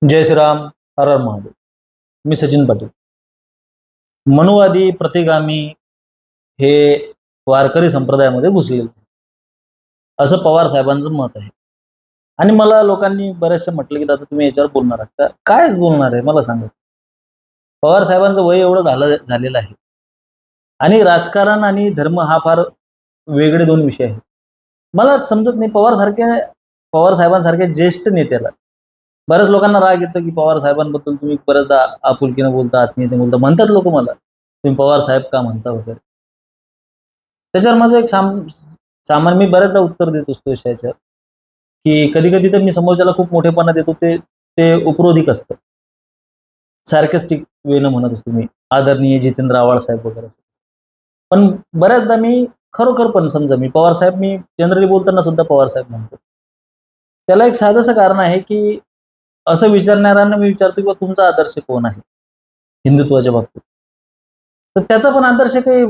जय श्रीराम. हर हर महादेव. मी सचिन पाटील. मनुवादी प्रतिगामी हे वारकरी संप्रदायामध्ये घुसलेले आहे, असं पवार साहेबांचं मत आहे. आणि मला लोकांनी बरेचसे म्हटलं की दादा तुम्ही याच्यावर बोलणार आहात का? कायच बोलणार आहे मला सांगा. पवार साहेबांचं वय एवढं झालेलं आहे आणि राजकारण आणि धर्म हा फार वेगळे दोन विषय आहेत. मला समजत नाही पवार साहेबांसारख्या ज्येष्ठ नेत्याला बऱ्याच लोकांना राग येतो की पवार साहेबांबद्दल तुम्ही बऱ्याचदा आपुलकीनं बोलता, आत्मीयतेने बोलता. म्हणतात लोक मला, तुम्ही पवार साहेब का म्हणता वगैरे. त्याच्यावर माझं एक सामान्य मी बऱ्याचदा उत्तर देत असतो याच्यावर, की कधी-कधी तर मी समोरच्याला खूप मोठेपणा देतो ते ते उपरोधिक असतं. सार्कॅस्टिक वेनं म्हणत असतो मी. आदरणीय जितेंद्र आव्हाड साहेब वगैरे असं. पण बऱ्याचदा मी खरोखर पण समजा मी पवार साहेब मी जनरली बोलताना सुद्धा पवार साहेब म्हणतो. त्याला एक साधंसं कारण आहे, की असं विचारणाऱ्यांना मी विचारतो, की तुमचा आदर्श कोण आहे? हिंदुत्वाच्या बाबतीत. तर त्याचा पण आदर्श काही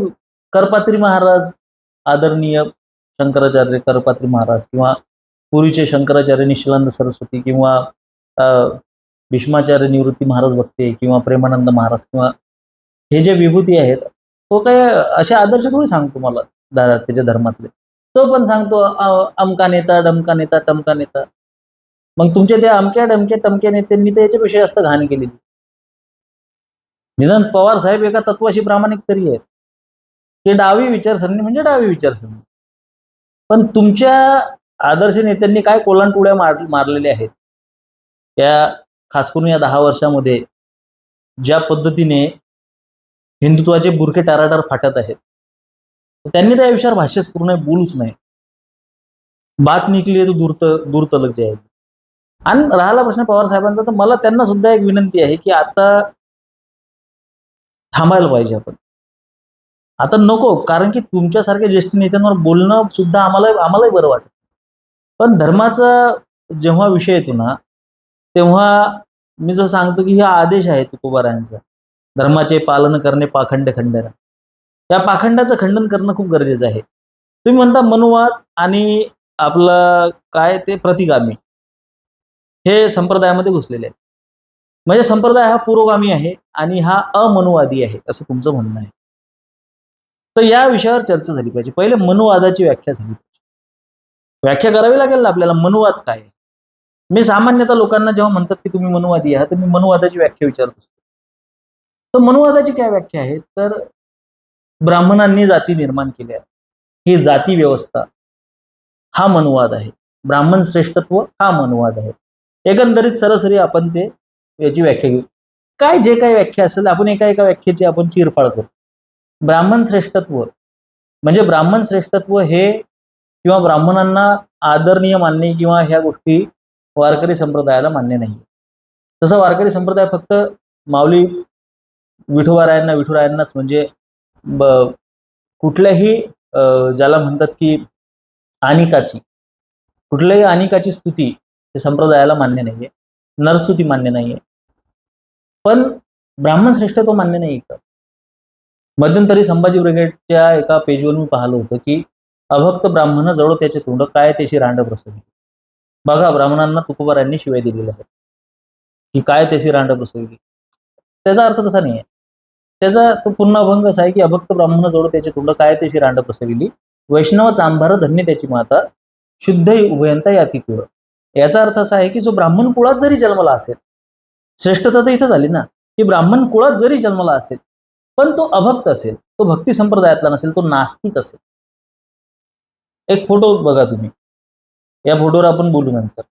करपात्री महाराज, आदरणीय शंकराचार्य करपात्री महाराज किंवा पूर्वीचे शंकराचार्य निशिलानंद सरस्वती किंवा अ, भीष्माचार्य निवृत्ती महाराज भक्ते किंवा प्रेमानंद महाराज किंवा हे जे विभूती आहेत, तो काय असे आदर्श थोडी सांगतो मला त्याच्या धर्मातले. तो पण सांगतो अमका नेता, डमका नेता, टमका नेता. मग तुमच्या त्या अमक्या-डमक्या, टमक्या नेत्यांनी तर याच्यापेक्षा जास्त घाण केलेली. निदान पवार साहेब एका तत्वाशी प्रामाणिक तरी आहेत. ते डावी विचारसरणी म्हणजे डावी विचारसरणी. पण तुमच्या आदर्श नेत्यांनी काय कोलांटुड्या मारलेल्या आहेत. त्या खास करून या 10 वर्षामध्ये ज्या पद्धतीने हिंदुत्वाचे बुरखे टाराटार फाटत आहेत. त्यांनी त्या विषयावर भाष्यच पूर्ण बोलूच नाही. बात निकली तो दूर तलक जाएगी. आणि राहिला प्रश्न पवार साहेबांचा, तर मला त्यांना सुद्धा एक विनंती आहे, की आता थांबायला पाहिजे आपण. आता नको, कारण की तुमच्यासारख्या ज्येष्ठ नेत्यांवर बोलणं सुद्धा आम्हालाही बरं वाटतं. पण धर्माचा जेव्हा विषय येतो ना, तेव्हा मी जर सांगतो, की हा आदेश आहे तुकोबारायांचा. धर्माचे पालन करणे पाखंड खंडन. त्या पाखंडाचं खंडन करणं खूप गरजेचं आहे. तुम्ही म्हणता मनुवाद आणि आपलं काय ते प्रतिगामी हे संप्रदायामध्ये घुसलेले आहेत. म्हणजे संप्रदाय हा पुरोगामी आहे आणि हा अमनुवादी आहे, असं तुमचं म्हणणं आहे. तर या विषयावर चर्चा झाली पाहिजे. पहिले मनुवादाची व्याख्या झाली पाहिजे. व्याख्या करावी लागेल ना आपल्याला, मनुवाद काय आहे? मी सामान्यतः लोकांना जेव्हा म्हणतात, की तुम्ही मनुवादी आहात, तर मी मनुवादाची व्याख्या विचारत असतो. तर मनुवादाची काय व्याख्या आहे? तर ब्राह्मणांनी जाती निर्माण केल्या. ही जाती व्यवस्था हा मनुवाद आहे. ब्राह्मण श्रेष्ठत्व हा मनुवाद आहे. एकंदरीत सरासरी आपण याची व्याख्या घेऊ. काय जे काही व्याख्या असेल आपण एका एका व्याख्येची आपण चिरफाड करू. ब्राह्मण श्रेष्ठत्व म्हणजे ब्राह्मण श्रेष्ठत्व हे किंवा ब्राह्मणांना आदरणीय मानणे किंवा ह्या गोष्टी वारकरी संप्रदायाला मान्य नाही. तसं वारकरी संप्रदाय फक्त माऊली विठुरायांनाच म्हणजे कुठल्याही ज्याला म्हणतात की अनिकाची कुठल्याही अनिकाची स्तुती हे संप्रदायाला मान्य नाहीये. नरस्तुती मान्य नाहीये. पण ब्राह्मण श्रेष्ठत्व मान्य नाही का? मध्यंतरी संभाजी ब्रिगेडच्या एका पेजवर मी पाहिलं होतं, की अभक्त ब्राह्मण जवळ त्याचे तोंड काय त्याची रांड प्रसवली. बघा ब्राह्मणांना तुकोबारायांनी शिवाय दिलेल्या आहेत, की काय त्याची रांड प्रसवली. त्याचा अर्थ तसा नाही आहे. त्याचा तो पूर्ण अभंग असा आहे, की अभक्त ब्राह्मण जवळ त्याचे तोंड काय त्याची रांड प्रसविली. वैष्णव चांभार धन्य त्याची माता, शुद्ध उभयंता याती कुळ. याचा अर्थ असा आहे, की जो ब्राह्मण कुळात जरी जन्मला असेल, श्रेष्ठता तर इथं झाली ना, की ब्राह्मण कुळात जरी जन्मला असेल, पण तो अभक्त असेल, तो भक्ती संप्रदायातला नसेल, तो नास्तिक असेल. एक फोटो बघा तुम्ही. या फोटोवर आपण बोलू नंतर,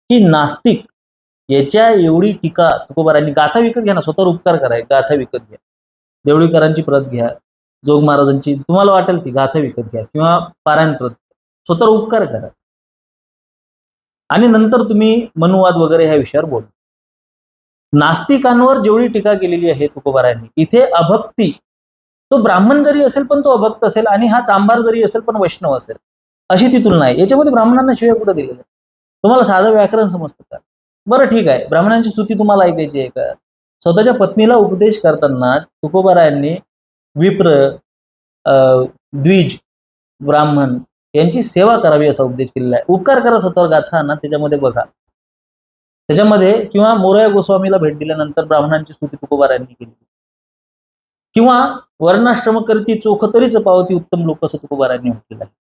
की नास्तिक याच्या एवढी टीका तुकोबारायांनी. गाथा विकत घ्या ना, स्वतःवर उपकार कराय, गाथा विकत घ्या. देवळीकरांची प्रत घ्या, जोग महाराजांची तुम्हाला वाटेल ती गाथा विकत घ्या किंवा पारायण प्रत. स्वतःवर उपकार करा आणि नंतर तुम्ही मनुवाद वगैरे ह्या विषयावर बोला. नास्तिकांवर जेवढी टीका केलेली आहे तुकोबारायांनी, इथे अभक्ती, तो ब्राह्मण जरी असेल पण तो अभक्त असेल आणि हा चांभार जरी असेल पण वैष्णव असेल, अशी ती तुलना आहे. याच्यामध्ये ब्राह्मणांना शिवाय कुठं दिलेलं? तुम्हाला साधं व्याकरण समजतं का? बरं ठीक आहे, ब्राह्मणांची स्तुती तुम्हाला ऐकायची आहे का? स्वतःच्या पत्नीला उपदेश करताना तुकोबारायांनी विप्र, द्विज, ब्राह्मण यांची सेवा करावी असा उपदेश केलेला आहे. उपकार करा स्वतःवर गाथा ना त्याच्यामध्ये बघा. त्याच्यामध्ये किंवा मोरया गोस्वामीला भेट दिल्यानंतर ब्राह्मणांची स्तुती तुकोबारायांनी केली, किंवा वर्णाश्रम करती चोख तरीच पावती उत्तम लोक असं तुकोबारायांनी म्हटलेलं आहे.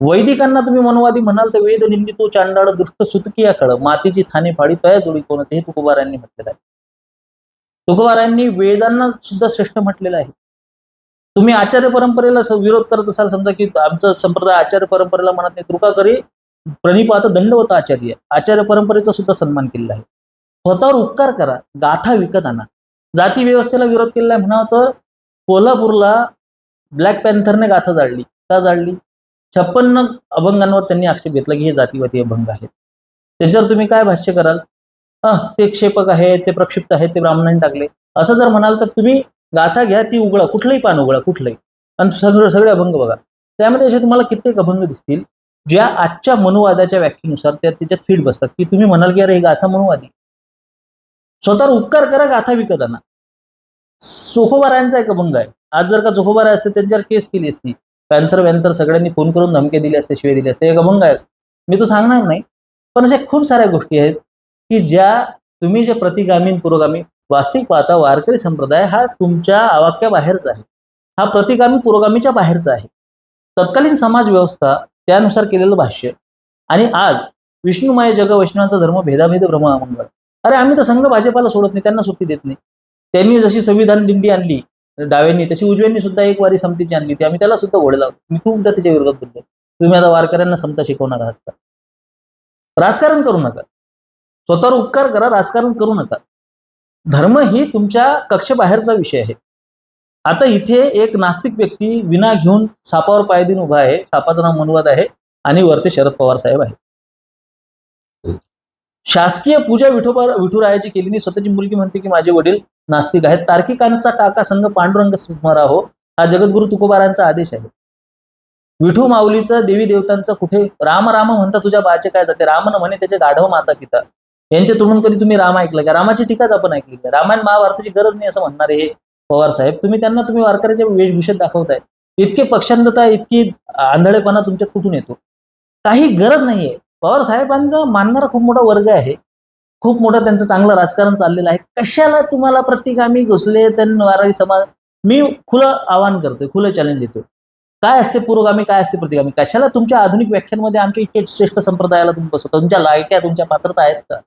वैदिकांना तुम्ही मनवादी म्हणाल तर वेद निंदितो चांडाळ दुष्ट सुतकिया खळ मातीची थाने फाडी तया जोडी कोणते, हे तुकोबारायांनी म्हटलेलं आहे. तुकोबारायांनी वेदांना सुद्धा श्रेष्ठ म्हटलेलं आहे. तुम्ही आचार्य परंपरेला विरोध करत असाल, समजा की आमचा संप्रदाय आचार्य परंपरेला म्हणत नाही, तुका करी प्रणिपात दंडवत आचार्य, आचार्य परंपरेचा सुद्धा सन्मान केलेला आहे. स्वतःवर उपकार करा, गाथा विकत आणा. जाती व्यवस्थेला विरोध केलेला आहे म्हणावं तर कोल्हापूरला ब्लॅक पॅन्थरने गाथा जाळली. का जाळली? 56 अभंगांवर त्यांनी आक्षेप घेतला की हे जातीवादी अभंग आहेत. त्याच्यावर तुम्ही काय भाष्य कराल? ते क्षेपक आहेत, ते प्रक्षिप्त आहेत, ते ब्राह्मणांनी टाकले असं जर म्हणाल तर तुम्ही गाथा घ्या, ती उघडा, कुठलंही पान उघडा, कुठलंही, आणि सगळे अभंग बघा. त्यामध्ये असे तुम्हाला कित्येक अभंग दिसतील ज्या आजच्या मनुवादाच्या व्याख्येनुसार त्याच्यात फीड बसतात, की तुम्ही म्हणाल की अरे ही गाथा मनुवादी. स्वतःवर उपकार करा, गाथा विकत आणा. चोखोबारायांचा एक अभंग आहे. आज जर का चोखोबारा असते त्यांच्यावर केस केली असती, पॅन्थर सगळ्यांनी फोन करून धमके दिले असते, शिवे दिले असते. एक अभंग आहे, मी तो सांगणार नाही, पण अशा खूप साऱ्या गोष्टी आहेत की ज्या तुम्ही जे प्रतिगामी पुरोगामी, वास्तविक पाहता वारकरी संप्रदाय हा तुमच्या आवाक्याबाहेरचा आहे, हा प्रतिगामी पुरोगामीच्या बाहेरचा आहे. तत्कालीन समाज व्यवस्था त्यानुसार केलेलं भाष्य, आणि आज विष्णुमय जग वैष्णवांचा धर्म भेदाभेद भ्रम अमंगळ. अरे आम्ही तर संघ भाजपाला सोडत नाही, त्यांना सुट्टी देत नाही. त्यांनी जशी संविधान दिंडी आणली डाव्यांनी, तशी उजव्यांनी सुद्धा एक वारी समतेची आणली, ती आम्ही त्याला सुद्धा घोडे लावतो. मी खूपदा त्याच्या विरोधात बोलतो. तुम्ही आता वारकऱ्यांना समता शिकवणार आहात का? राजकारण करू नका, स्वतःवर उपकार करा, राजकारण करू नका. धर्म ही तुमच्या कक्षेबाहेरचा विषय आहे. आता इथे एक नास्तिक व्यक्ती विना घेऊन सापावर पाय देऊन उभा आहे. सापाचं नाव मनुवाद आहे आणि वरती शरद पवार साहेब आहे. शासकीय पूजा विठुरायाची केलेली स्वतःची मुलगी म्हणते की माझे वडील नास्तिक आहेत. तार्किकांचा टाका संघ पांडुरंग स्मरा हो, हा जगद्गुरु तुकोबारांचा आदेश आहे. विठू माऊलीचं देवी देवतांचं कुठे राम राम म्हणता तुझ्या बाचे काय जाते, राम न म्हणे त्याचे गाढव माता पिता. यांच्या तोडून कधी तुम्ही राम ऐकलं का? रामाची टीकाच आपण ऐकली का? रामायण महाभारताची गरज नाही असं म्हणणारे हे पवार साहेब, तुम्ही वारकऱ्याच्या वेशभूषेत दाखवताय. इतके पक्षांधता, इतकी आंधळेपणा तुमच्यात कुठून येतो? काही गरज नाहीये. पवार साहेबांचा मानणारा खूप मोठा वर्ग आहे, खूप मोठं त्यांचं चांगलं राजकारण चाललेलं आहे. कशाला तुम्हाला प्रतिगामी घुसले त्यांना वारकरी समाज? मी खुलं आवाहन करतोय, खुलं चॅलेंज देतोय. काय असते पुरोगामी, काय असते प्रतिगामी? कशाला तुमच्या आधुनिक व्याख्यांमध्ये आमच्या इतके श्रेष्ठ संप्रदायाला तुम्ही बसवता? तुमच्या लायक्या, तुमच्या पात्रता आहेत का?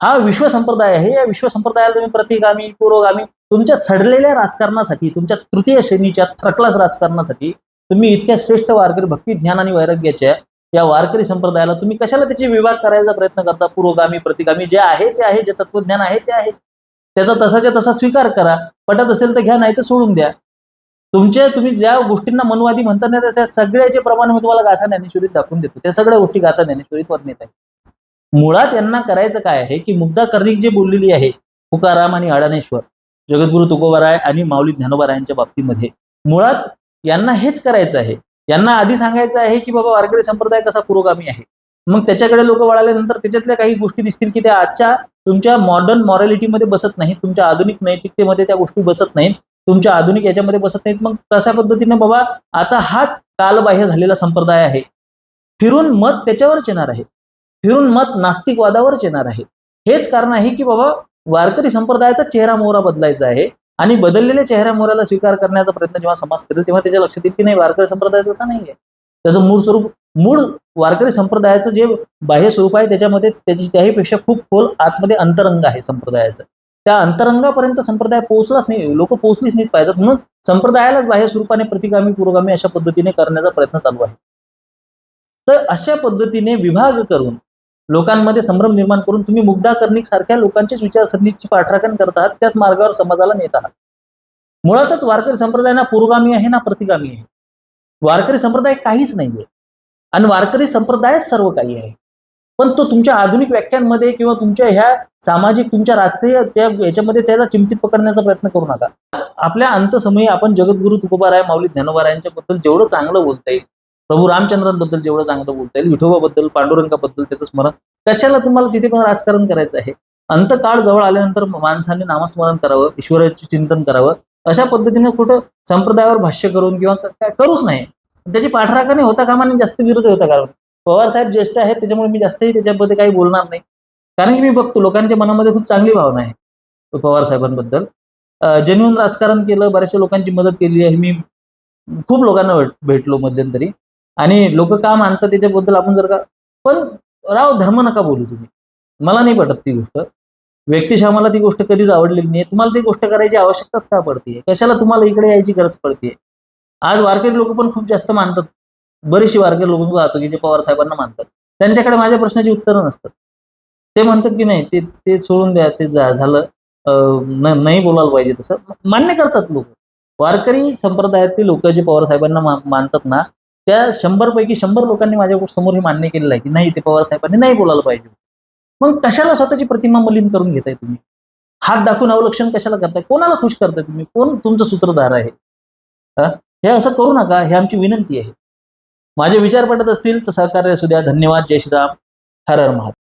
हा विश्व संप्रदाय आहे. या विश्व संप्रदायाला तुम्ही प्रतिगामी पुरोगामी, तुमच्या सडलेल्या राजकारणासाठी, तुमच्या तृतीय श्रेणीच्या थर्ड राजकारणासाठी तुम्ही इतक्या श्रेष्ठ वारकरी भक्ती, ज्ञान आणि वैराग्याच्या या वारकरी संप्रदायाला तुम्ही कशाला त्याचे विभाग करायचा प्रयत्न करता? पुरोगामी प्रतिगामी जे आहे ते आहे, जे तत्वज्ञान आहे ते आहे, त्याचा तसाच्या तसा स्वीकार करा. पटत असेल तर घ्या, नाही तर सोडून द्या. तुम्ही ज्या गोष्टींना मनुवादी म्हणतात ना, त्या सगळ्याचे प्रमाण मी तुम्हाला गाथा ज्ञानेश्वरीत दाखवून देतो. त्या सगळ्या गोष्टी गाथा ज्ञानेश्वरीत वर्णित आहेत. मुळात यांना करायचं काय आहे की मुग्धा कर्णिक जे बोललेली आहे तुकाराम आणि अडाणेश्वर, जगद्गुरु तुकोबाराय आणि माऊली ज्ञानोबारायांच्या बाबतीमध्ये, मुळात यांना हेच करायचं आहे. यांना आधी सांगायचं आहे की बाबा वारकरी संप्रदाय कसा पुरोगामी आहे. मग त्याच्याकडे लोक वळाल्यानंतर त्याच्यातल्या काही गोष्टी दिसतील की त्या आजच्या तुमच्या मॉडर्न मॉरॅलिटीमध्ये बसत नाहीत, तुमच्या आधुनिक नैतिकतेमध्ये त्या गोष्टी बसत नाहीत, तुमच्या आधुनिक याच्यामध्ये बसत नाहीत. मग तशा पद्धतीने बाबा आता हाच कालबाह्य झालेला संप्रदाय आहे. फिरून मत त्याच्यावरच येणार आहे, फिरून मत नास्तिकवादावरच येणार आहे. हेच कारण आहे की बाबा वारकरी संप्रदायाचा चेहरा मोहरा बदलायचा आहे, आणि बदललेल्या चेहऱ्या मोहऱ्याला स्वीकार करण्याचा प्रयत्न जेव्हा समाज करेल तेव्हा त्याच्या लक्षात येईल की नाही, वारकरी संप्रदाय तसा नाहीये. त्याचं मूळ वारकरी संप्रदायाचं जे बाह्य स्वरूप आहे त्याच्यामध्ये त्याहीपेक्षा खूप खोल आतमध्ये अंतरंग आहे संप्रदायाचं. त्या अंतरंगापर्यंत संप्रदाय पोहोचलाच नाही, लोक पोहोचलीच नाहीत पाहिजेत, म्हणून संप्रदायालाच बाह्य स्वरूपाने प्रतिगामी पुरोगामी अशा पद्धतीने करण्याचा प्रयत्न चालू आहे. तर अशा पद्धतीने विभाग करून लोकांमध्ये संभ्रम निर्माण करून तुम्ही मुग्धा कर्णिक सारख्या लोकांच्याच विचारसरणीची पाठराखण करत आहात, त्याच मार्गावर समाजाला नेत आहात. मुळातच वारकरी संप्रदाय ना पुरोगामी आहे ना प्रतिगामी आहे. वारकरी संप्रदाय काहीच नाहीये आणि वारकरी संप्रदायच सर्व काही आहे. पण तो तुमच्या आधुनिक व्याख्यांमध्ये किंवा तुमच्या ह्या सामाजिक, तुमच्या राजकीय त्या याच्यामध्ये त्याला चिमटीत पकडण्याचा प्रयत्न करू नका. आपल्या अंतसमयी आपण जगद्गुरु तुकोबाराय माऊली ज्ञानोबारायांच्या बद्दल जेवढं चांगलं बोलता येईल, प्रभू रामचंद्रांबद्दल जेवढं चांगलं बोलता येईल, विठोबाबद्दल, पांडुरंगाबद्दल त्याचं स्मरण, कशाला तुम्हाला तिथे पण राजकारण करायचं आहे? अंतकाळ जवळ आल्यानंतर माणसाने नामस्मरण करावं, ईश्वराचे चिंतन करावं. अशा पद्धतीने कुठं संप्रदायावर भाष्य करून किंवा करूच नाही, त्याची पाठराखणी होता कामा नये, जास्त विरोध होता. कारण पवार साहेब ज्येष्ठ आहेत त्याच्यामुळे मी जास्तही त्याच्याबद्दल काही बोलणार नाही. कारण की मी बघतो लोकांच्या मनामध्ये खूप चांगली भावना आहे पवार साहेबांबद्दल. जेन्युइन राजकारण केलं, बऱ्याचशा लोकांची मदत केली आहे. मी खूप लोकांना भेटलो मध्यंतरी आणि लोक का मानतात त्याच्याबद्दल आपण जर का, पण राव धर्म नका बोलू तुम्ही. मला नाही पटत ती गोष्ट. व्यक्तिशः मला ती गोष्ट कधीच आवडलेली नाही. तुम्हाला ती गोष्ट करायची आवश्यकताच का पडते? कशाला तुम्हाला इकडे यायची गरज पडते? आज वारकरी लोक पण खूप जास्त मानतात. बरेचसे वारकरी लोक पाहतो की जे पवार साहेबांना मानतात. त्यांच्याकडे माझ्या प्रश्नाची उत्तरं नसतात. ते म्हणतात की नाही ते ते सोडून द्या, ते झालं. नाही बोलायला पाहिजे तसं. मान्य करतात लोक. वारकरी संप्रदायातील लोक जे पवार साहेबांना मानतात ना, त्या 100 पैकी 100 लोकांनी माझ्या समोर हे मान्य केलेलं आहे की नाही ते पवार साहेबांनी नाही बोलायला पाहिजे. मग कशाला स्वतःची प्रतिमा मलिन करून घेताय तुम्ही? हात दाखवून अवलक्षण कशाला करताय? कोणाला खुश करताय तुम्ही? कोण तुमचं सूत्रधार आहे? हा? हे असं करू नका, ही आमची विनंती आहे. माझे विचार पटत असतील तर सहकार्य असू द्या. धन्यवाद. जय श्रीराम. हर हर महादेव.